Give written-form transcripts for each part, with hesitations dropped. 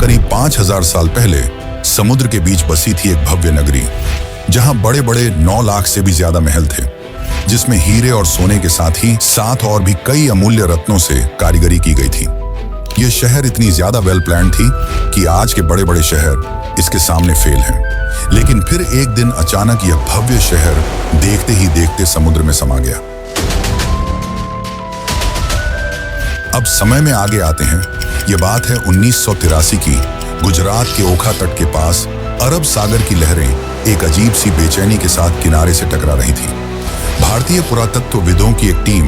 करीब 5000 साल पहले समुद्र के बीच बसी थी एक भव्य नगरी, जहां बड़े बड़े 9 लाख से भी ज्यादा महल थे, जिसमें हीरे और सोने के साथ ही 7 और भी कई अमूल्य रत्नों से कारीगरी की गई थी। यह शहर इतनी ज्यादा वेल प्लान थी कि आज के बड़े बड़े शहर इसके सामने फेल हैं। लेकिन फिर एक दिन अचानक यह भव्य शहर देखते ही देखते समुद्र में समा गया। अब समय में आगे आते हैं। यह बात है 1983 की। गुजरात के ओखा तट के पास अरब सागर की लहरें एक अजीब सी बेचैनी के साथ किनारे से टकरा रही थी। भारतीय पुरातत्वविदों की एक टीम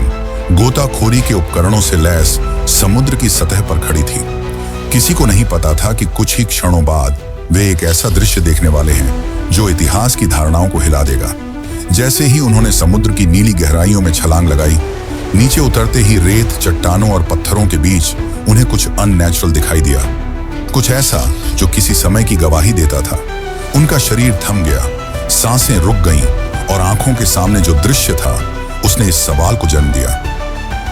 गोताखोरी के उपकरणों से लैस समुद्र की सतह पर खड़ी थी। किसी को नहीं पता था कि कुछ ही क्षणों बाद वे एक ऐसा दृश्य देखने वाले हैं जो इतिहास की धारणाओं को हिला देगा। जैसे ही उन्होंने समुद्र की नीली गहराइयों में छलांग लगाई, नीचे उतरते ही रेत, चट्टानों और पत्थरों के बीच उन्हें कुछ अननेचुरल दिखाई दिया, कुछ ऐसा जो किसी समय की गवाही देता था। उनका शरीर थम गया, सांसें रुक गईं और आंखों के सामने जो दृश्य था उसने इस सवाल को जन्म दिया,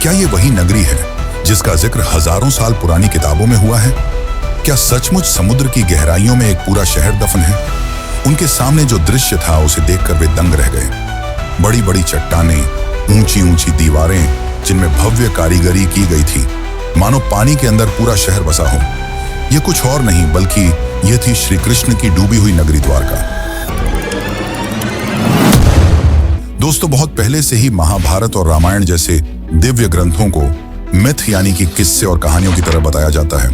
क्या ये वही नगरी है जिसका जिक्र हजारों साल पुरानी किताबों में हुआ है? क्या सचमुच समुद्र की गहराइयों में एक पूरा शहर दफन है? उनके सामने जो दृश्य था उसे देखकर वे दंग रह गए। बड़ी बड़ी चट्टानें, ऊंची ऊंची दीवारें जिनमें भव्य कारीगरी की गई थी, मानो पानी के अंदर पूरा शहर बसा हो। यह कुछ और नहीं बल्कि यह थी श्री कृष्ण की डूबी हुई नगरी द्वारका। दोस्तों, बहुत पहले से ही महाभारत और रामायण जैसे दिव्य ग्रंथों को मिथ यानी कि किस्से और कहानियों की तरह बताया जाता है,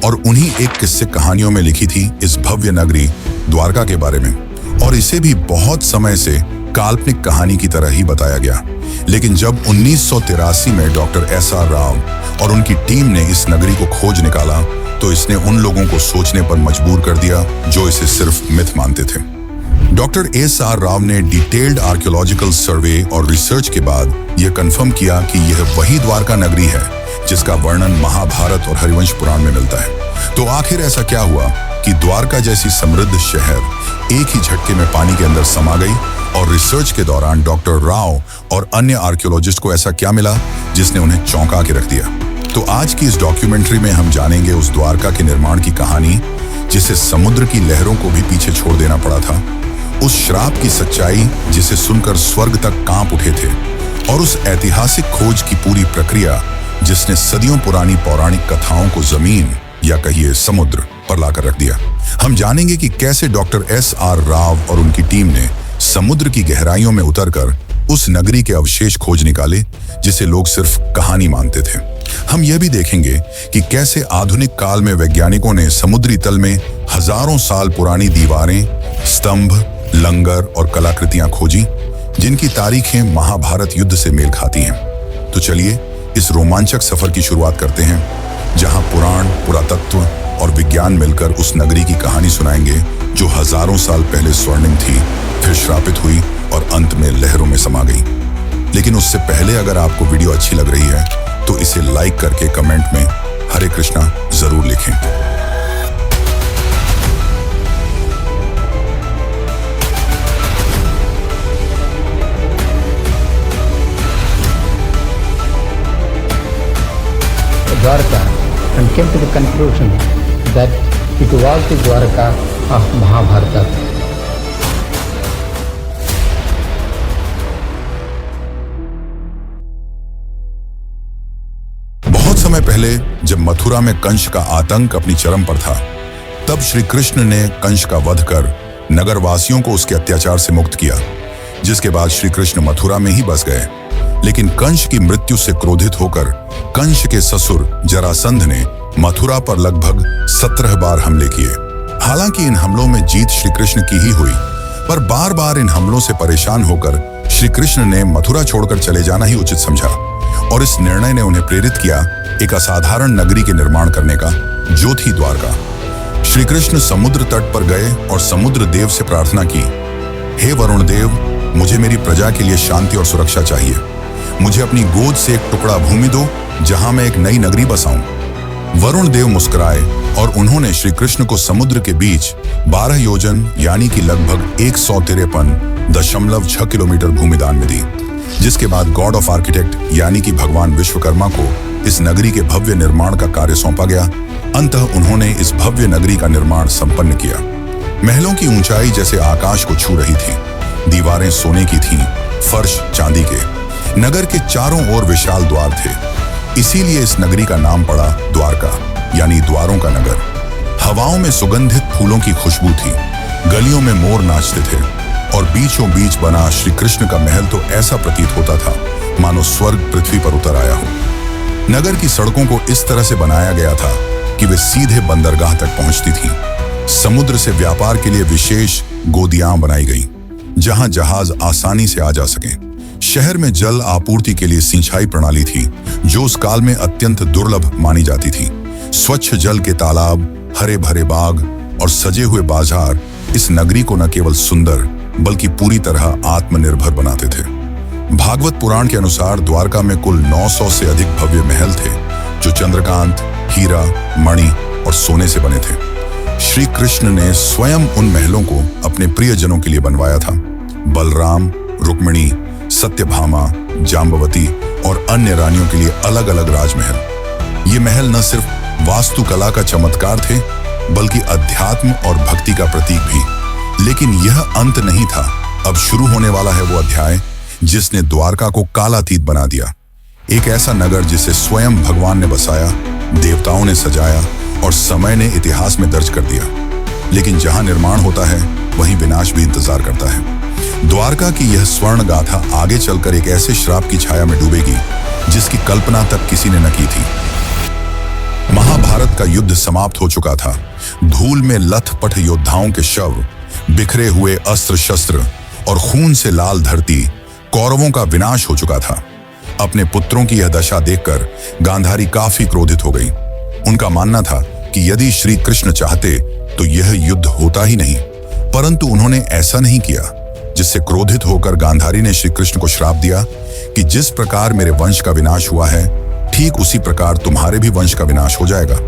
और उन्हीं एक किस्से कहानियों में लिखी थी इस भव्य नगरी द्वारका के बारे में, और इसे भी बहुत समय से काल्पनिक कहानी की तरह ही बताया गया। लेकिन जब 1983 में डॉक्टर एस.आर. राव और उनकी टीम ने इस नगरी को खोज निकाला, तो इसने उन लोगों को सोचने पर मजबूर कर दिया जो इसे सिर्फ मिथ मानते थे। Doctor SR. राव ने डिटेल्ड आर्कियोलॉजिकल सर्वे और रिसर्च के बाद यह कंफर्म किया कि यह वही द्वारका नगरी है जिसका वर्णन महाभारत और हरिवंश पुराण में मिलता है। तो आखिर ऐसा क्या हुआ कि द्वारका जैसी समृद्ध शहर एक ही झटके में पानी के अंदर समा गई, और रिसर्च के दौरान डॉक्टर राव और अन्य आर्कियोलॉजिस्ट को ऐसा क्या मिला जिसने उन्हें चौंका के रख दिया? तो आज की इस डॉक्यूमेंट्री में हम जानेंगे उस द्वारका के निर्माण की कहानी जिसे समुद्र की लहरों को भी पीछे छोड़ देना पड़ा था, उस श्राप की सच्चाई जिसे सुनकर स्वर्ग तक कांप उठे थे, और उस ऐतिहासिक खोज की पूरी प्रक्रिया जिसने सदियों पुरानी पौराणिक कथाओं को जमीन या कहिए समुद्र पर लाकर रख दिया। हम जानेंगे कि कैसे डॉक्टर एस.आर. राव और उनकी टीम ने समुद्र की गहराइयों में उतरकर उस नगरी के अवशेष खोज निकाले जिसे लोग सिर्फ कहानी मानते थे। हम यह भी देखेंगे कि कैसे आधुनिक काल में वैज्ञानिकों ने समुद्री तल में हजारों साल पुरानी दीवारें, स्तंभ, लंगर और कलाकृतियां खोजी जिनकी तारीखें महाभारत युद्ध से मेल खाती हैं। तो चलिए इस रोमांचक सफर की शुरुआत करते हैं, जहां पुराण, पुरातत्व और विज्ञान मिलकर उस नगरी की कहानी सुनाएंगे जो हजारों साल पहले स्वर्णिम थी, फिर श्रापित हुई और अंत में लहरों में समा गई। लेकिन उससे पहले अगर आपको वीडियो अच्छी लग रही है तो इसे लाइक करके कमेंट में हरे कृष्णा जरूर लिखें। Dwarka and came to the conclusion that it was the Dwarka of Mahabharata. बहुत समय पहले जब मथुरा में कंस का आतंक अपनी चरम पर था, तब श्री कृष्ण ने कंस का वध कर नगरवासियों को उसके अत्याचार से मुक्त किया, जिसके बाद श्री कृष्ण मथुरा में ही बस गए। लेकिन कंस की मृत्यु से क्रोधित होकर कंस के ससुर जरासंध ने मथुरा पर लगभग 17 बार हमले किए। हालांकि इन हमलों में जीत श्री कृष्ण की ही हुई, पर बार बार इन हमलों से परेशान होकर श्री कृष्ण ने मथुरा छोड़कर चले जाना ही उचित समझा, और इस निर्णय ने उन्हें प्रेरित किया एक असाधारण नगरी के निर्माण करने का, जो थी द्वारका। श्री कृष्ण समुद्र तट पर गए और समुद्र देव से प्रार्थना की, हे वरुण देव, मुझे मेरी प्रजा के लिए शांति और सुरक्षा चाहिए। मुझे अपनी गोद से एक टुकड़ा भूमि दो जहां मैं एक नई नगरी बसाऊं। वरुण देव मुस्कुराए और उन्होंने श्री कृष्ण को समुद्र के बीच 12 योजन यानी कि लगभग 153.6 किलोमीटर भूमि दान में दी, जिसके बाद गॉड ऑफ आर्किटेक्ट यानी कि भगवान विश्वकर्मा को इस नगरी के भव्य निर्माण का कार्य सौंपा गया। अंततः उन्होंने इस भव्य नगरी का निर्माण संपन्न किया। महलों की ऊंचाई जैसे आकाश को छू रही थी, दीवारें सोने की थीं, फर्श चांदी के। नगर के चारों ओर विशाल द्वार थे, इसीलिए इस नगरी का नाम पड़ा द्वारका, यानी द्वारों का नगर। हवाओं में सुगंधित फूलों की खुशबू थी, गलियों में मोर नाचते थे और बीचों बीच बना श्री कृष्ण का महल तो ऐसा प्रतीत होता था मानो स्वर्ग पृथ्वी पर उतर आया हो। नगर की सड़कों को इस तरह से बनाया गया था कि वे सीधे बंदरगाह तक पहुंचती थीं। समुद्र से व्यापार के लिए विशेष गोदियां बनाई गईं, जहां जहाज आसानी से आ जा सकें। शहर में जल आपूर्ति के लिए सिंचाई प्रणाली थी, जो उस काल में अत्यंत दुर्लभ मानी जाती थी। स्वच्छ जल के तालाब, हरे भरे बाग और सजे हुए बाजार इस नगरी को न केवल सुंदर बल्कि पूरी तरह आत्मनिर्भर बनाते थे। भागवत पुराण के अनुसार द्वारका में कुल 900 से अधिक भव्य महल थे, जो चंद्रकांत, हीरा, मणि और सोने से बने थे। श्री कृष्ण ने स्वयं उन महलों को अपने प्रियजनों के लिए बनवाया था। बलराम, रुक्मिणी, सत्यभामा, जाम्बवती और अन्य रानियों के लिए अलग अलग राजमहल। ये महल न सिर्फ वास्तुकला का चमत्कार थे, बल्कि अध्यात्म और भक्ति का प्रतीक भी। लेकिन यह अंत नहीं था। अब शुरू होने वाला है वो अध्याय जिसने द्वारका को कालातीत बना दिया। एक ऐसा नगर जिसे स्वयं भगवान ने बसाया, देवताओं ने सजाया और समय ने इतिहास में दर्ज कर दिया। लेकिन जहां निर्माण होता है, वहीं विनाश भी इंतजार करता है। द्वारका की यह स्वर्ण गाथा आगे चलकर एक ऐसे श्राप की छाया में डूबेगी जिसकी कल्पना तक किसी ने न की थी। महाभारत का युद्ध समाप्त हो चुका था। धूल में लथपथ योद्धाओं के शव, बिखरे हुए अस्त्र शस्त्र और खून से लाल धरती, कौरवों का विनाश हो चुका था। अपने पुत्रों की यह दशा देखकर गांधारी काफी क्रोधित हो गई। उनका मानना था कि यदि श्री कृष्ण चाहते तो यह युद्ध होता ही नहीं, परंतु उन्होंने ऐसा नहीं किया, जिससे क्रोधित होकर गांधारी ने श्री कृष्ण को श्राप दिया कि जिस प्रकार मेरे वंश का विनाश हुआ है, ठीक उसी प्रकार तुम्हारे भी वंश का विनाश हो जाएगा।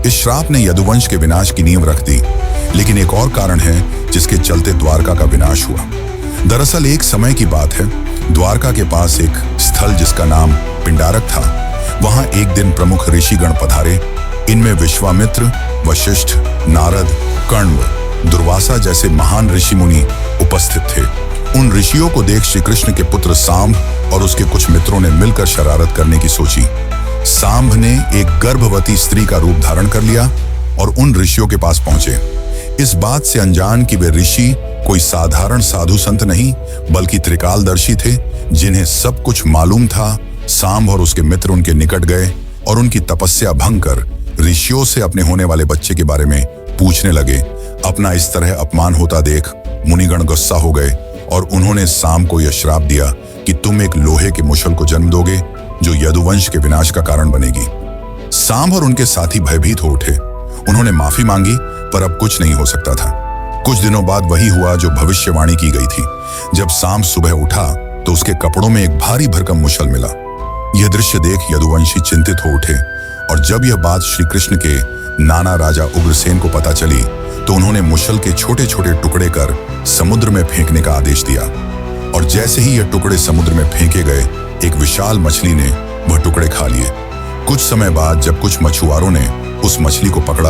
इस श्राप ने यदुवंश के विनाश की नींव रख दी। लेकिन एक और कारण है जिसके चलते द्वारका का विनाश हुआ। दरअसल एक समय की बात है, द्वारका के पास एक स्थल जिसका नाम पिंडारक था, वहां एक दिन प्रमुख ऋषिगण पधारे। इनमें विश्वामित्र, वशिष्ठ, नारद, कण्व, दुर्वासा जैसे महान ऋषि मुनि उपस्थित थे। उन ऋषियों को देख श्री कृष्ण के पुत्र सांब और उसके कुछ मित्रों ने मिलकर शरारत करने की सोची। सांब ने एक गर्भवती स्त्री का रूप धारण कर लिया और उन ऋषियों के पास पहुंचे। इस बात से अनजान कि वे ऋषि कोई साधारण साधु संत नहीं, बल्कि त्रिकालदर्शी थे, जिन्हें सब कुछ मालूम था। सांब और उसके मित्र उनके निकट गए और उनकी तपस्या भंग कर ऋषियों से अपने होने वाले बच्चे के बारे में पूछने लगे। अपना इस तरह अपमान होता देख मुनिगण गुस्सा हो गए और उन्होंने सांब को यह श्राप दिया कि तुम एक लोहे के मुशल को जन्म दोगे, जो यदुवंश के विनाश का कारण बनेगी। सांब और उनके साथी भयभीत हो उठे। उन्होंने माफी मांगी, पर अब कुछ नहीं हो सकता था। कुछ दिनों बाद वही हुआ जो भविष्यवाणी की गई थी। जब सांब सुबह उठा तो उसके कपड़ों में एक भारी भरकम मुशल मिला। यह दृश्य देख यदुवंशी चिंतित हो उठे और जब यह बात श्री कृष्ण के नाना राजा उग्रसेन को पता चली तो उन्होंने मुशल के छोटे छोटे टुकड़े कर समुद्र में फेंकने का आदेश दिया। और जैसे ही यह टुकड़े समुद्र में फेंके गए, एक विशाल मछली ने वह टुकड़े खा लिए। कुछ समय बाद जब कुछ मछुआरों ने उस मछली को पकड़ा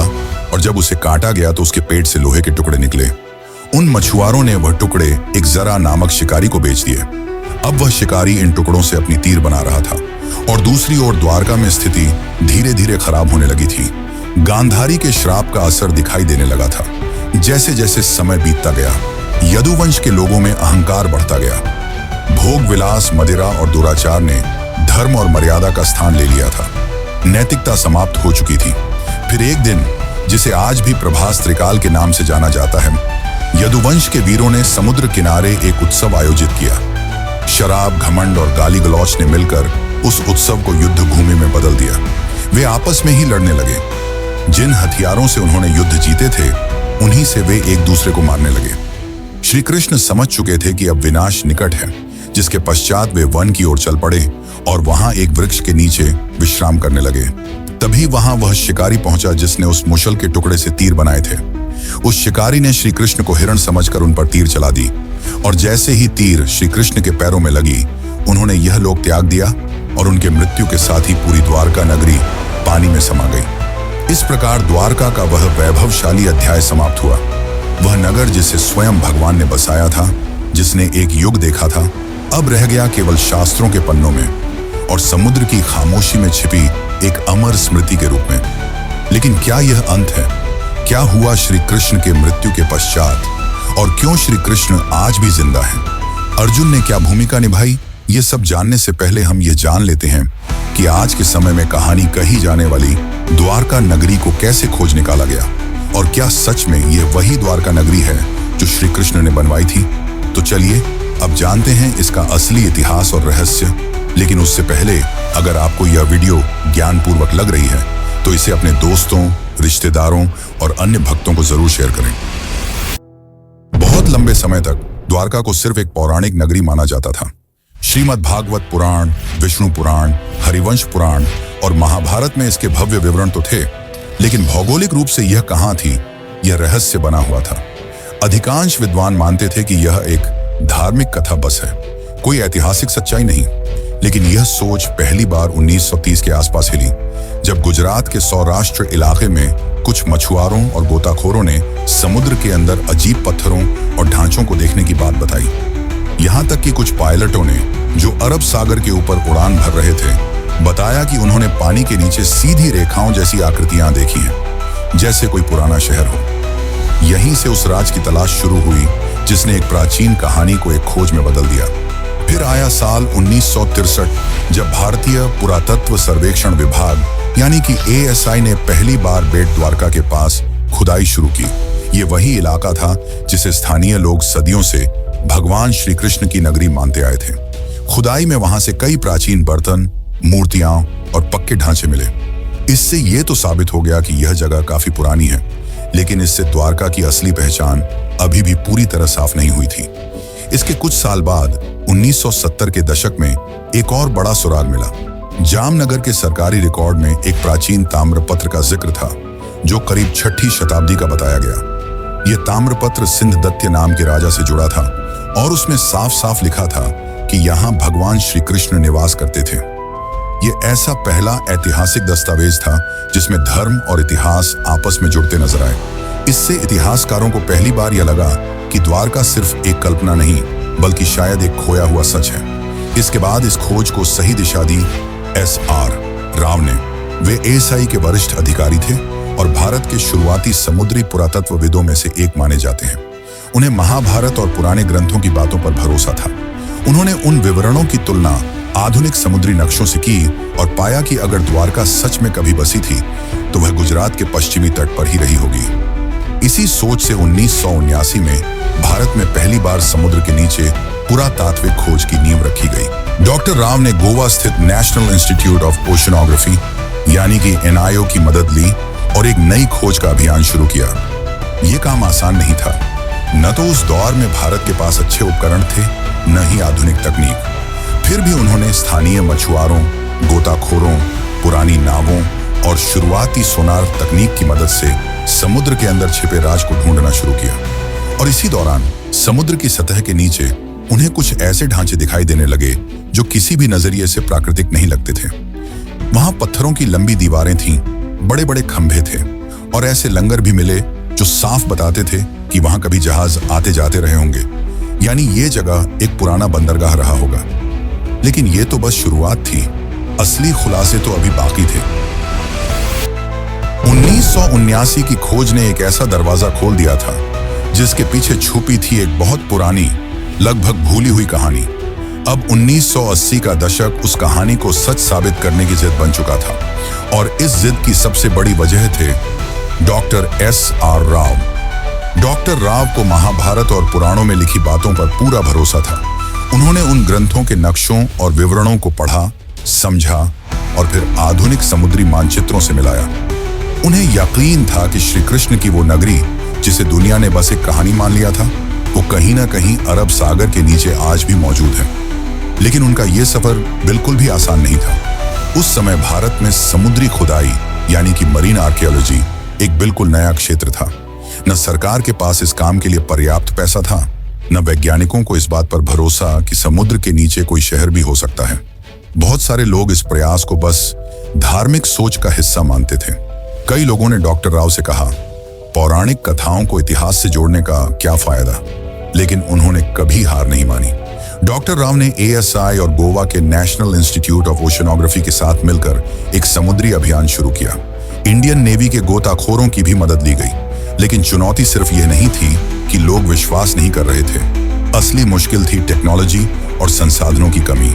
और जब उसे काटा गया तो उसके पेट से लोहे के टुकड़े निकले। उन मछुआरों ने वह टुकड़े एक जरा नामक शिकारी को बेच दिए। अब वह शिकारी इन टुकड़ों से अपनी तीर बना रहा था और दूसरी ओर द्वारका में स्थिति धीरे धीरे खराब होने लगी थी। गांधारी के श्राप का असर दिखाई देने लगा था। जैसे जैसे समय बीतता गया, यदुवंश के लोगों में अहंकार बढ़ता गया। भोग विलास, मदिरा और दुराचार ने धर्म और मर्यादा का स्थान ले लिया था। नैतिकता समाप्त हो चुकी थी। फिर एक दिन, जिसे आज भी प्रभास त्रिकाल के नाम से जाना जाता है, यदुवंश के वीरों ने समुद्र किनारे एक उत्सव आयोजित किया। शराब, घमंड और गाली गलौच ने मिलकर उस उत्सव को युद्ध भूमि में बदल दिया। वे आपस में ही लड़ने लगे। जिन हथियारों से उन्होंने युद्ध जीते थे, उन्हीं से वे एक दूसरे को मारने लगे। श्री कृष्ण समझ चुके थे कि अब विनाश निकट है, जिसके पश्चात वे वन की ओर चल पड़े और वहां एक वृक्ष के नीचे विश्राम करने लगे। तभी वहां वह शिकारी पहुंचा जिसने उस मुशल के टुकड़े से तीर बनाए थे। उस शिकारी ने श्री कृष्ण को हिरण समझकर उन पर तीर चला दी और जैसे ही तीर श्री कृष्ण के पैरों में लगी, उन्होंने यह लोक त्याग दिया और उनके मृत्यु के साथ ही पूरी द्वारका नगरी पानी में समा गई। इस प्रकार द्वारका का वह वैभवशाली अध्याय समाप्त हुआ। वह नगर जिसे स्वयं भगवान ने बसाया था, जिसने एक युग देखा था, अब रह गया केवल शास्त्रों के पन्नों में और समुद्र की खामोशी में छिपी एक अमर स्मृति के रूप में। लेकिन क्या यह अंत है? क्या हुआ श्री कृष्ण के मृत्यु के पश्चात, और क्यों श्री कृष्ण आज भी जिंदा हैं? अर्जुन ने क्या भूमिका निभाई? ये सब जानने से पहले हम ये जान लेते हैं कि आज के समय में कहानी कही जाने वाली द्वारका नगरी को कैसे खोज निकाला गया, और क्या सच में ये वही द्वारका नगरी है जो श्री कृष्ण ने बनवाई थी। तो चलिए अब जानते हैं इसका असली इतिहास और रहस्य। लेकिन उससे पहले अगर आपको यह वीडियो ज्ञानपूर्वक लग रही है तो इसे अपने दोस्तों, रिश्तेदारों और अन्य भक्तों को जरूर शेयर करें। बहुत लंबे समय तक द्वारका को सिर्फ एक पौराणिक नगरी माना जाता था। श्रीमद् भागवत पुराण, विष्णु पुराण, हरिवंश पुराण और महाभारत में इसके भव्य विवरण तो थे, लेकिन भौगोलिक रूप से यह कहां थी, यह रहस्य बना हुआ था। अधिकांश विद्वान मानते थे कि यह एक धार्मिक कथा बस है, कोई ऐतिहासिक सच्चाई नहीं। लेकिन यह सोच पहली बार 1930 के आसपास हिली, जब गुजरात के सौराष्ट्र इलाके में कुछ मछुआरों और गोताखोरों ने समुद्र के अंदर अजीब पत्थरों और ढांचों को देखने की बात बताई। यहां तक कि कुछ पायलटों ने, जो अरब सागर के ऊपर उड़ान भर रहे थे, बताया कि उन्होंने पानी के नीचे सीधी रेखाओं जैसी आकृतियां देखी हैं, जैसे कोई पुराना शहर हो। यहीं से उस राज की तलाश शुरू हुई जिसने एक प्राचीन कहानी को एक खोज में बदल दिया। फिर आया साल 1963, जब भारतीय पुरातत्व सर्वेक्षण विभाग यानी कि ASI ने पहली बार बेट द्वारका के पास खुदाई शुरू की। ये वही इलाका था जिसे स्थानीय लोग सदियों से भगवान श्री कृष्ण की नगरी मानते आए थे। खुदाई में वहां से कई प्राचीन बर्तन, मूर्तियां और पक्के ढांचे मिले। इससे ये तो साबित हो गया कि यह जगह काफी पुरानी है, लेकिन इससे द्वारका की असली पहचान अभी भी पूरी तरह साफ नहीं हुई थी। इसके कुछ साल बाद 1970 के दशक में एक और बड़ा सुराग मिला। जामनगर के सरकारी रिकॉर्ड में एक प्राचीन ताम्रपत्र का जिक्र था, जो करीब 6ठी शताब्दी का बताया गया। यह ताम्रपत्र सिंधदत्त नाम के राजा से जुड़ा था और उसमें साफ साफ लिखा था कि यहाँ भगवान श्री कृष्ण निवास करते थे। यह ऐसा पहला ऐतिहासिक दस्तावेज था जिसमें धर्म और इतिहास आपस में जुड़ते नजर आए। इससे इतिहासकारों को पहली बार यह लगा कि द्वारका सिर्फ एक कल्पना नहीं, बल्कि शायद एक खोया हुआ सच है। इसके बाद इस खोज को सही दिशा दी SR राव ने। वे ASI के वरिष्ठ अधिकारी थे और भारत के शुरुआती समुद्री पुरातत्वविदों में से एक माने जाते हैं। उन्हें महाभारत और पुराने ग्रंथों की बातों पर भरोसा था। उन्होंने उन विवरणों की तुलना आधुनिक समुद्री नक्शों से की और पाया कि अगर द्वारका सच में कभी बसी थी तो वह गुजरात के पश्चिमी तट पर ही रही होगी। इसी सोच से 1979 में भारत में पहली बार समुद्र के नीचे पुरातात्विक खोज की नींव रखी गई। डॉक्टर राव ने गोवा स्थित नेशनल इंस्टीट्यूट ऑफ ओशनोग्राफी यानी कि NIO की मदद ली और एक नई खोज का अभियान शुरू किया। यह काम आसान नहीं था। न तो उस दौर में भारत के पास अच्छे उपकरण थे, न ही आधुनिक तकनीक। फिर भी उन्होंने स्थानीय मछुआरों, गोताखोरों, पुरानी नावों और शुरुआती सोनार तकनीक की मदद से समुद्र के अंदर छिपे राज को ढूंढना शुरू किया। और इसी दौरान समुद्र की सतह के नीचे उन्हें कुछ ऐसे ढांचे दिखाई देने लगे जो किसी भी नजरिए से प्राकृतिक नहीं लगते थे। वहां पत्थरों की लंबी दीवारें थीं, बड़े बड़े खंभे थे और ऐसे लंगर भी मिले जो साफ बताते थे कि वहां कभी जहाज आते जाते रहे होंगे, यानी ये जगह एक पुराना बंदरगाह रहा होगा। लेकिन ये तो बस शुरुआत थी, असली खुलासे तो अभी बाकी थे। 1979 की खोज ने एक ऐसा दरवाजा खोल दिया था जिसके पीछे छुपी थी एक बहुत पुरानी, लगभग भूली हुई कहानी। अब 1980 का दशक उस कहानी को सच साबित करने की जिद बन चुका था और इस जिद की सबसे बड़ी वजह थे doctor SR Rao. Doctor Rao को महाभारत और पुराणों में लिखी बातों पर पूरा भरोसा था। उन्होंने उन ग्रंथों के नक्शों और विवरणों को पढ़ा, समझा और फिर आधुनिक समुद्री मानचित्रों से मिलाया। उन्हें यकीन था कि श्री कृष्ण की वो नगरी जिसे दुनिया ने बस एक कहानी मान लिया था, वो कहीं ना कहीं अरब सागर के नीचे आज भी मौजूद है। लेकिन उनका ये सफर बिल्कुल भी आसान नहीं था। उस समय भारत में समुद्री खुदाई यानी कि मरीन आर्कियोलॉजी एक बिल्कुल नया क्षेत्र था। न सरकार के पास इस काम के लिए पर्याप्त पैसा था, न वैज्ञानिकों को इस बात पर भरोसा कि समुद्र के नीचे कोई शहर भी हो सकता है। बहुत सारे लोग इस प्रयास को बस धार्मिक सोच का हिस्सा मानते थे। कई लोगों ने डॉक्टर राव से कहा, पौराणिक कथाओं को इतिहास से जोड़ने का क्या फायदा, लेकिन उन्होंने कभी हार नहीं मानी। डॉक्टर राव ने ASI और गोवा के नेशनल इंस्टीट्यूट ऑफ ओशनोग्राफी के साथ मिलकर एक समुद्री अभियान शुरू किया। इंडियन नेवी के गोताखोरों की भी मदद ली गई, लेकिन चुनौती सिर्फ यह नहीं थी कि लोग विश्वास नहीं कर रहे थे। असली मुश्किल थी टेक्नोलॉजी और संसाधनों की कमी।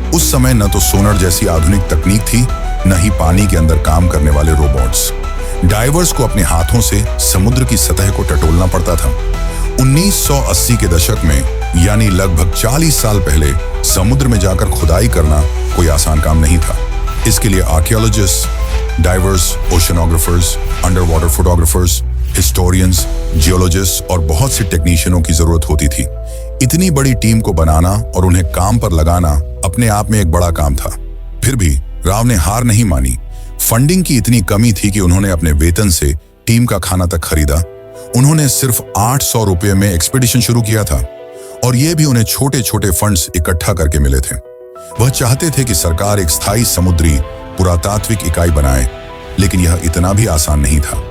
उस समय न तो सोनर जैसी आधुनिक तकनीक थी, न ही पानी के अंदर काम करने वाले रोबोट्स। डाइवर्स को अपने हाथों से समुद्र की सतह को टटोलना पड़ता था। 1980 के दशक में, यानी लगभग 40 साल पहले, समुद्र में जाकर खुदाई करना कोई आसान काम नहीं था। इसके लिए archaeologist, divers, oceanographers, under water photographers, historians, geologist और बहुत से टेक्नीशियनों की जरूरत होती थी। इतनी बड़ी टीम को बनाना और उन्हें काम पर लगाना अपने आप में एक बड़ा काम था। फिर भी राव ने हार नहीं मानी। फंडिंग की इतनी कमी थी कि उन्होंने अपने वेतन से टीम का खाना तक खरीदा। उन्होंने सिर्फ 800 रुपये में एक्सपीडिशन शुरू किया था, और ये भी उन्हें छोटे छोटे फंड्स इकट्ठा करके मिले थे। वह चाहते थे कि सरकार एक स्थायी समुद्री पुरातात्विक इकाई बनाए, लेकिन यह इतना भी आसान नहीं था।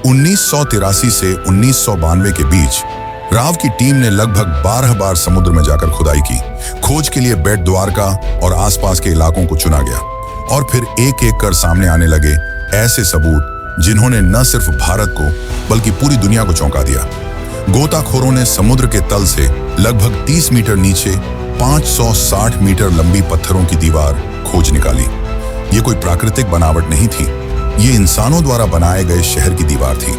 1983 से 1992 के बीच राव की टीम ने लगभग 12 बार समुद्र में जाकर खुदाई की। खोज के लिए बेट द्वारका और आसपास के इलाकों को चुना गया, और फिर एक एक कर सामने आने लगे ऐसे सबूत जिन्होंने न सिर्फ भारत को बल्कि पूरी दुनिया को चौंका दिया। गोताखोरों ने समुद्र के तल से लगभग 30 मीटर नीचे 560 मीटर लंबी पत्थरों की दीवार खोज निकाली। ये कोई प्राकृतिक बनावट नहीं थी, ये इंसानों द्वारा बनाए गए शहर की दीवार थी।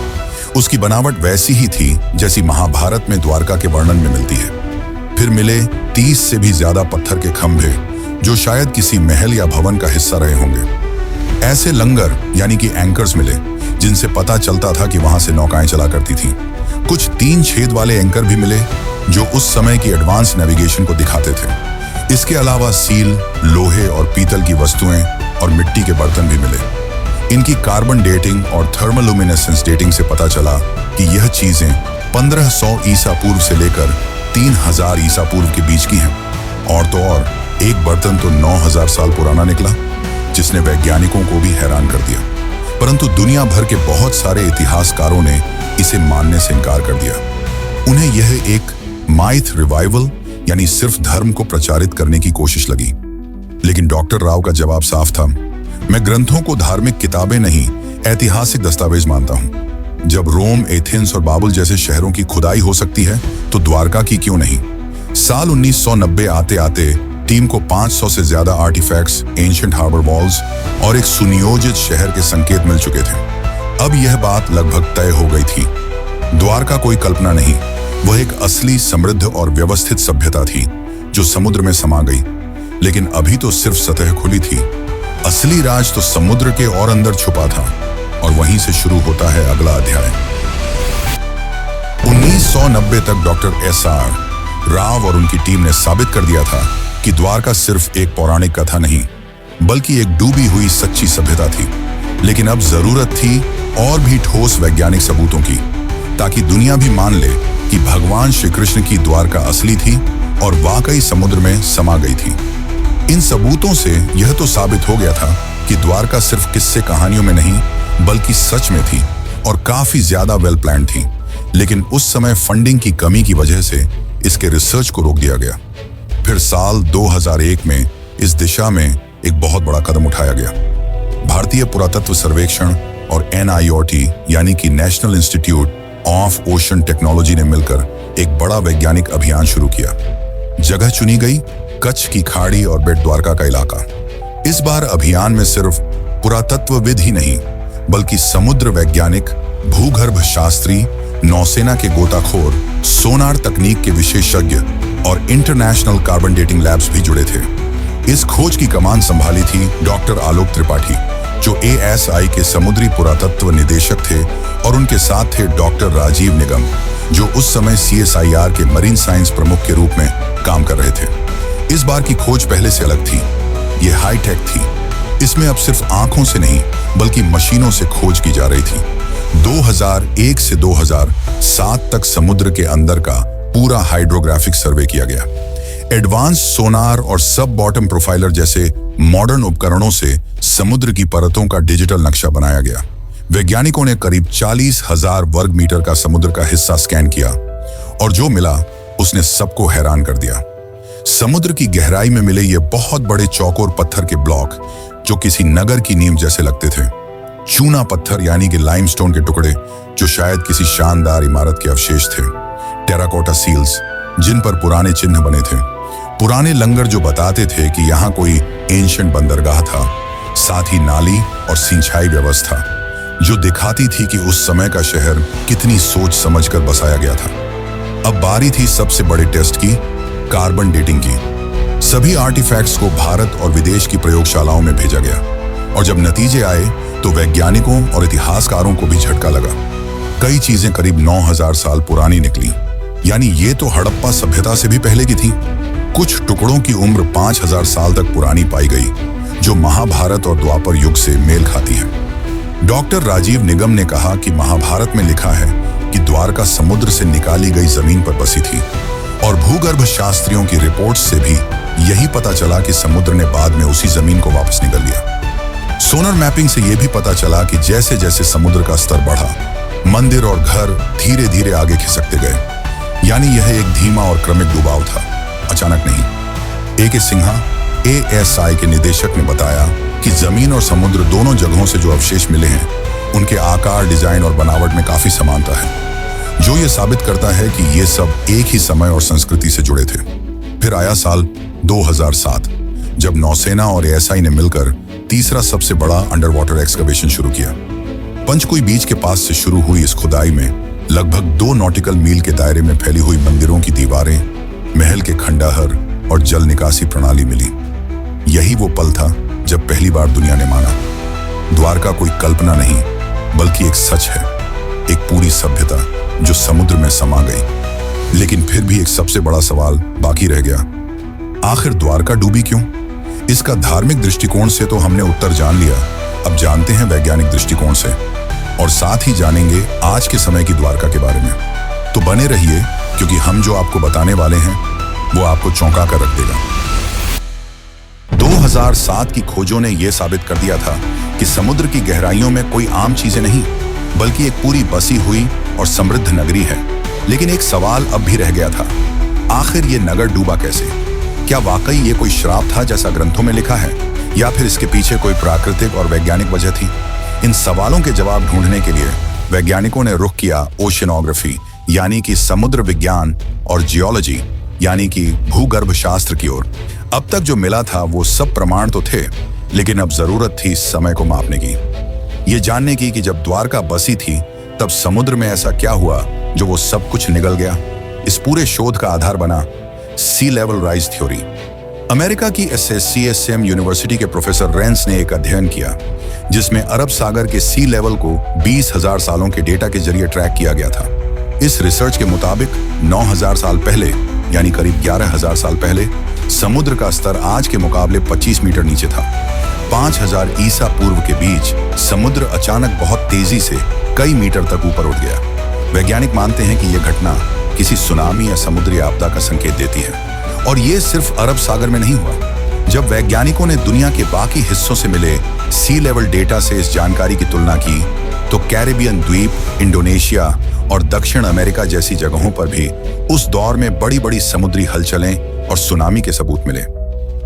उसकी बनावट वैसी ही थी जैसी महाभारत में द्वारका के वर्णन में मिलती है। फिर मिले 30 से भी ज्यादा पत्थर के खंभे, जो शायद किसी महल या भवन का हिस्सा रहे होंगे। ऐसे लंगर यानी कि एंकर्स मिले, जिनसे पता चलता था कि वहां से नौकाएं चला करती थीं। कुछ 3 छेद वाले एंकर भी मिले, जो उस समय की एडवांस नेविगेशन को दिखाते थे। इसके अलावा सील, लोहे और पीतल की वस्तुएं और मिट्टी के बर्तन भी मिले। इनकी कार्बन डेटिंग और थर्मोलुमिनेसेंस डेटिंग से पता चला कि यह चीजें 1500 ईसा पूर्व से लेकर 3000 ईसा पूर्व के बीच की हैं। और तो और, एक बर्तन तो 9000 साल पुराना निकला, जिसने वैज्ञानिकों को भी हैरान कर दिया। परंतु दुनिया भर के बहुत सारे इतिहासकारों ने इसे मानने से इनकार कर दिया। उन्हें यह एक माइथ रिवाइवल यानी सिर्फ धर्म को प्रचारित करने की कोशिश लगी। लेकिन डॉक्टर राव का जवाब साफ था, मैं ग्रंथों को धार्मिक किताबें नहीं, ऐतिहासिक दस्तावेज मानता हूं। जब रोम, एथेंस और बाबुल जैसे शहरों की खुदाई हो सकती है, तो द्वारका की क्यों नहीं? साल 1990 आते आते टीम को 500 से ज्यादा आर्टिफैक्ट्स, एंशिएंट हार्बर वॉल्स और एक सुनियोजित शहर के संकेत मिल चुके थे। अब यह बात लगभग तय हो गई थी। द्वारका कोई कल्पना नहीं, वह एक असली, समृद्ध और व्यवस्थित सभ्यता थी, जो समुद्र में समा गई। लेकिन अभी तो सिर्फ सतह खुली थी। असली राज तो समुद्र के और अंदर छुपा था, और वहीं से शुरू होता है अगला अध्याय। 1990 तक डॉक्टर SR राव और उनकी टीम ने साबित कर दिया था कि द्वारका सिर्फ एक पौराणिक कथा नहीं, बल्कि एक डूबी हुई सच्ची सभ्यता थी। लेकिन अब जरूरत थी और भी ठोस वैज्ञानिक सबूतों की, ताकि दुनिया भी मान ले कि भगवान श्री कृष्ण की द्वारका असली थी और वाकई समुद्र में समा गई थी। इन सबूतों से यह तो साबित हो गया था कि द्वारका सिर्फ किस्से कहानियों में नहीं, बल्कि सच में थी, और काफी ज्यादा वेल प्लान थी। लेकिन उस समय फंडिंग की कमी की वजह से इसके रिसर्च को रोक दिया गया। फिर साल 2001 में इस दिशा में एक बहुत बड़ा कदम उठाया गया। भारतीय पुरातत्व सर्वेक्षण और NIOT यानी कि national institute of ocean technology ने मिलकर एक बड़ा वैज्ञानिक अभियान शुरू किया। जगह चुनी गई कच्छ की खाड़ी और बेट द्वारका का इलाका। इस बार अभियान में सिर्फ पुरातत्वविद ही नहीं, बल्कि समुद्र वैज्ञानिक, भूगर्भ शास्त्री, नौसेना के गोताखोर, सोनार तकनीक के विशेषज्ञ और इंटरनेशनल कार्बन डेटिंग लैब्स भी जुड़े थे। इस खोज की कमान संभाली थी डॉक्टर आलोक त्रिपाठी, जो ASI के समुद्री पुरातत्व निदेशक थे, और उनके साथ थे डॉक्टर राजीव निगम, जो उस समय CSIR के मरीन साइंस प्रमुख के रूप में काम कर रहे थे। इस बार की खोज पहले से अलग थी। ये हाईटेक थी। इसमें अब सिर्फ आंखों से नहीं, बल्कि मशीनों से खोज की जा रही थी। 2001 से 2007 तक समुद्र के अंदर का पूरा हाइड्रोग्राफिक सर्वे किया गया। एडवांस सोनार और सब बॉटम प्रोफाइलर जैसे मॉडर्न उपकरणों से समुद्र की परतों का डिजिटल नक्शा बनाया गया। वैज्ञानिकों ने करीब 40,000 वर्ग मीटर का समुद्र का हिस्सा स्कैन किया और जो मिला उसने सबको हैरान कर दिया। समुद्र की गहराई में मिले ये बहुत बड़े चौकोर पत्थर के ब्लॉक जो किसी नगर की नींव जैसे लगते थे। चूना पत्थर यानी कि लाइमस्टोन के टुकड़े जो शायद किसी शानदार इमारत के अवशेष थे। टेराकोटा सील्स जिन पर पुराने चिन्ह बने थे। पुराने लंगर जो बताते थे कि यहाँ कोई एंशिएंट बंदरगाह था। साथ ही नाली और सिंचाई व्यवस्था जो दिखाती थी कि उस समय का शहर कितनी सोच समझकर बसाया गया था। अब बारी थी सबसे बड़े टेस्ट की, कार्बन डेटिंग की। सभी आर्टिफैक्ट्स को भारत और विदेश की प्रयोगशालाओं में भेजा गया और जब नतीजे आए तो वैज्ञानिकों और इतिहासकारों को भी झटका लगा। कई चीजें करीब 9,000 साल पुरानी निकली, यानी ये तो हड़प्पा सभ्यता से भी पहले की थी। कुछ टुकड़ों की उम्र 5,000 साल तक पुरानी पाई गई, जो महाभारत और द्वापर युग से मेल खाती है। डॉक्टर राजीव निगम ने कहा कि महाभारत में लिखा है कि द्वारका समुद्र से निकाली गई जमीन पर बसी थी और भूगर्भ शास्त्रियों की रिपोर्ट्स से भी यही पता चला कि समुद्र ने बाद में उसी जमीन को वापस निगल लिया। सोनर मैपिंग से यह भी पता चला कि जैसे जैसे समुद्र का स्तर बढ़ा, मंदिर और घर धीरे धीरे आगे खिसकते गए, यानी यह एक धीमा और क्रमिक डुबाव था, अचानक नहीं। ए.के. सिन्हा ASI के निदेशक ने बताया कि जमीन और समुद्र दोनों जगहों से जो अवशेष मिले हैं उनके आकार, डिजाइन और बनावट में काफी समानता है, जो ये साबित करता है कि ये सब एक ही समय और संस्कृति से जुड़े थे। फिर आया साल 2007 जब नौसेना और ASI ने मिलकर तीसरा सबसे बड़ा अंडर वाटर एक्सकवेशन शुरू किया। पंचकुई बीच के पास से शुरू हुई इस खुदाई में लगभग 2 नॉटिकल मील के दायरे में फैली हुई मंदिरों की दीवारें, महल के खंडहर और जल निकासी प्रणाली मिली। यही वो पल था जब पहली बार दुनिया ने माना द्वारका कोई कल्पना नहीं बल्कि एक सच है, एक पूरी सभ्यता जो समुद्र में समा गई। लेकिन फिर भी एक सबसे बड़ा सवाल बाकी रह गया, आखिर द्वारका डूबी क्यों? इसका धार्मिक दृष्टिकोण से तो हमने उत्तर जान लिया, अब जानते हैं वैज्ञानिक दृष्टिकोण से, और साथ ही जानेंगे आज के समय की द्वारका के बारे में। तो बने रहिए, क्योंकि हम जो आपको बताने वाले हैं वो आपको चौंका कर रख देगा। 2007 की खोजों ने यह साबित कर दिया था कि समुद्र की गहराइयों में कोई आम चीजें नहीं बल्कि एक पूरी बसी हुई और समृद्ध नगरी है। लेकिन एक सवाल अब भी रह गया था, आखिर ये नगर डूबा कैसे? क्या वाकई ये कोई श्राप था जैसा ग्रंथों में लिखा है, या फिर इसके पीछे कोई प्राकृतिक और वैज्ञानिक वजह थी? इन सवालों के जवाब ढूंढने के लिए वैज्ञानिकों ने रुख किया ओशियनोग्राफी यानी कि समुद्र विज्ञान और जियोलॉजी यानी कि भूगर्भ शास्त्र की ओर। अब तक जो मिला था वो सब प्रमाण तो थे, लेकिन अब जरूरत थी समय को मापने की, ये जानने की कि जब द्वारका बसी थी तब समुद्र में ऐसा क्या हुआ जो वो सब कुछ निगल गया। इस पूरे शोध का आधार बना सी लेवल राइज थ्योरी। अमेरिका की SCSM यूनिवर्सिटी के प्रोफेसर रेंस ने एक अध्ययन किया जिसमें अरब सागर के सी लेवल को 20,000 सालों के डेटा के जरिए ट्रैक किया गया था। इस रिसर्च के मुताबिक 9,000 साल पहले यानी करीब 11,000 साल पहले समुद्र का स्तर आज के मुकाबले 25 मीटर नीचे था। 5,000 ईसा पूर्व के बीच समुद्र अचानक बहुत तेजी से कई मीटर तक ऊपर उठ गया। वैज्ञानिक मानते हैं कि यह घटना किसी सुनामी या समुद्री आपदा का संकेत देती है, और ये सिर्फ अरब सागर में नहीं हुआ। जब वैज्ञानिकों ने दुनिया के बाकी हिस्सों से मिले सी लेवल डेटा से इस जानकारी की तुलना की तो कैरिबियन द्वीप, इंडोनेशिया और दक्षिण अमेरिका जैसी जगहों पर भी उस दौर में बड़ी बड़ी समुद्री हलचलें और सुनामी के सबूत मिले।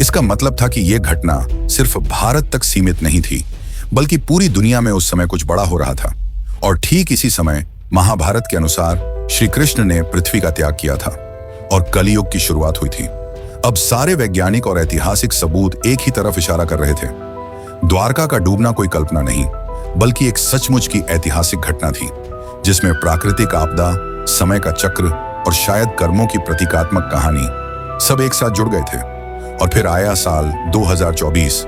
इसका मतलब था कि यह घटना सिर्फ भारत तक सीमित नहीं थी, बल्कि पूरी दुनिया में उस समय कुछ बड़ा हो रहा था। और ठीक इसी समय महाभारत के अनुसार श्री कृष्ण ने पृथ्वी का त्याग किया था और कलियुग की शुरुआत हुई थी। अब सारे वैज्ञानिक और ऐतिहासिक सबूत एक ही तरफ इशारा कर रहे थे। द्वारका का डूबना कोई कल्पना नहीं बल्कि एक सचमुच की ऐतिहासिक घटना थी, जिसमें प्राकृतिक आपदा, समय का चक्र और शायद कर्मों की प्रतीकात्मक कहानी सब एक साथ जुड़ गए थे। और फिर आया साल 2024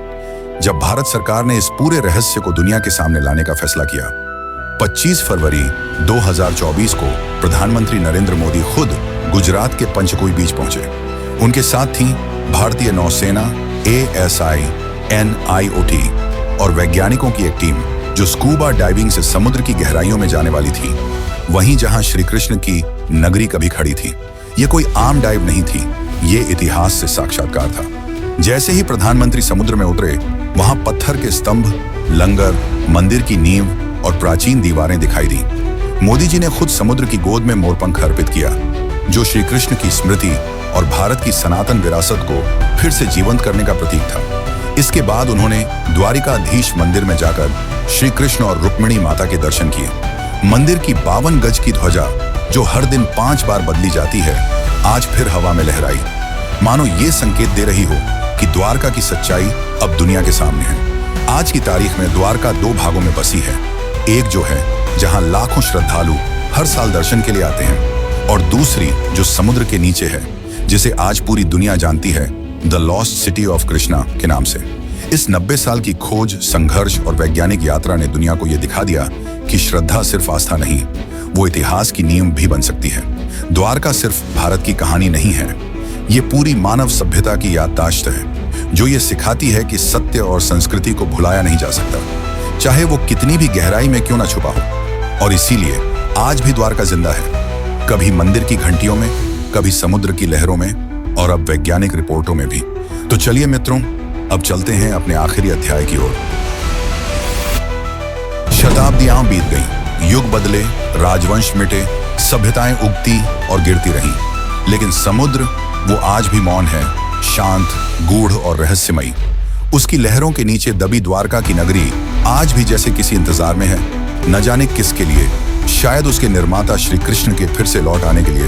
जब भारत सरकार ने इस पूरे रहस्य को दुनिया के सामने लाने का फैसला किया। 25 फरवरी 2024 को प्रधानमंत्री नरेंद्र मोदी खुद गुजरात के पंचकुई बीच पहुंचे। उनके साथ थी भारतीय नौसेना, ASI, NIOT और वैज्ञानिकों की एक टीम जो स्कूबा डाइविंग से समुद्र की गहराइयों में जाने वाली थी, वहीं जहां श्री कृष्ण की नगरी कभी खड़ी थी। ये कोई आम डाइव नहीं थी, ये इतिहास से साक्षात्कार था। जैसे ही प्रधानमंत्री समुद्र में उतरे, वहां पत्थर के स्तंभ, लंगर, मंदिर की नींव और प्राचीन दीवारें दिखाई दी। मोदी जी ने खुद समुद्र की गोद में मोरपंख अर्पित किया, जो श्री कृष्ण की स्मृति और भारत की सनातन विरासत को फिर से जीवंत करने का प्रतीक था। इसके बाद उन्होंने द्वारिकाधीश मंदिर में जाकर श्री कृष्ण और रुक्मिणी माता के दर्शन किए। मंदिर की 52 गज की ध्वजा, जो हर दिन 5 बार बदली जाती है, आज फिर हवा में लहराई, मानो ये संकेत दे रही हो कि द्वारका की सच्चाई अब दुनिया के सामने है। आज की तारीख में द्वारका 2 भागों में बसी है। एक जो है जहां लाखों श्रद्धालु हर साल दर्शन के लिए आते हैं, और दूसरी जो समुद्र के नीचे है, जिसे आज पूरी दुनिया जानती है the lost city of Krishna के नाम से। इस 90 साल की खोज, संघर्ष और वैज्ञानिक यात्रा ने दुनिया को यह दिखा दिया कि श्रद्धा सिर्फ आस्था नहीं, वो इतिहास की नींव भी बन सकती है। द्वारका सिर्फ भारत की कहानी नहीं है, ये पूरी मानव सभ्यता की याददाश्त है, जो ये सिखाती है कि सत्य और संस्कृति को भुलाया नहीं जा सकता, चाहे वो कितनी भी गहराई में क्यों ना छुपा हो। और इसीलिए आज भी द्वारका जिंदा है, कभी मंदिर की घंटियों में, कभी समुद्र की लहरों में, और अब वैज्ञानिक रिपोर्टों में भी। तो चलिए मित्रों, अब चलते हैं अपने आखिरी अध्याय की ओर। शताब्दियां बीत गईं, युग बदले, राजवंश मिटे, सभ्यताएं उगती और गिरती रहीं, लेकिन समुद्र वो आज भी मौन है, शांत, गूढ़ और रहस्यमयी। उसकी लहरों के नीचे दबी द्वारका की नगरी आज भी जैसे किसी इंतजार में है, न जाने किसके लिए। शायद उसके निर्माता श्री कृष्ण के फिर से लौट आने के लिए,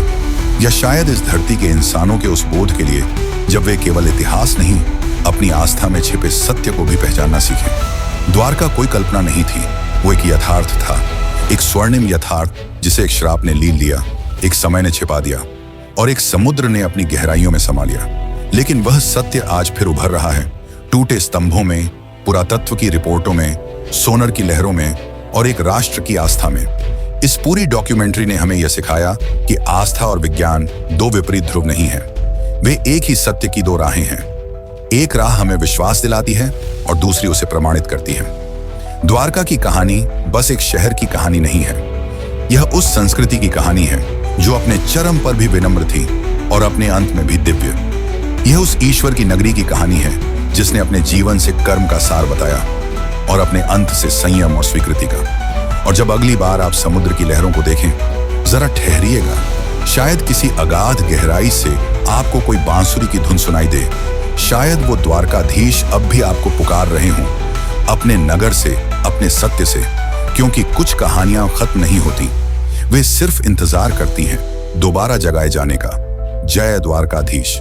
या शायद इस धरती के इंसानों के उस बोध के लिए जब वे केवल इतिहास नहीं, अपनी आस्था में छिपे सत्य को भी पहचानना सीखें। द्वारका कोई कल्पना नहीं थी, वो एक यथार्थ था, एक स्वर्णिम यथार्थ जिसे एक श्राप ने लील लिया, एक समय ने छिपा दिया और एक समुद्र ने अपनी गहराइयों में समा लिया। लेकिन वह सत्य आज फिर उभर रहा है, टूटे स्तंभों में, पुरातत्व की रिपोर्टों में, सोनर की लहरों में और एक राष्ट्र की आस्था में। इस पूरी डॉक्यूमेंट्री ने हमें यह सिखाया कि आस्था और विज्ञान 2 विपरीत ध्रुव नहीं है, वे एक ही सत्य की 2 राहें हैं। एक राह हमें विश्वास दिलाती है और दूसरी उसे प्रमाणित करती है। द्वारका की कहानी बस एक शहर की कहानी नहीं है, यह उस संस्कृति की कहानी है जो अपने चरम पर भी विनम्र थी और अपने अंत में भी दिव्य। यह उस ईश्वर की नगरी की कहानी है जिसने अपने जीवन से कर्म का सार बताया और अपने अंत से संयम और स्वीकृति का। और जब अगली बार आप समुद्र की लहरों को देखें, जरा ठहरिएगा। शायद किसी अगाध गहराई से आपको कोई बांसुरी की धुन सुनाई दे, शायद वो द्वारकाधीश अब भी आपको पुकार रहे हों, अपने नगर से, अपने सत्य से, क्योंकि कुछ कहानियां खत्म नहीं होती, वे सिर्फ इंतजार करती हैं दोबारा जगाए जाने का। जय द्वारकाधीश।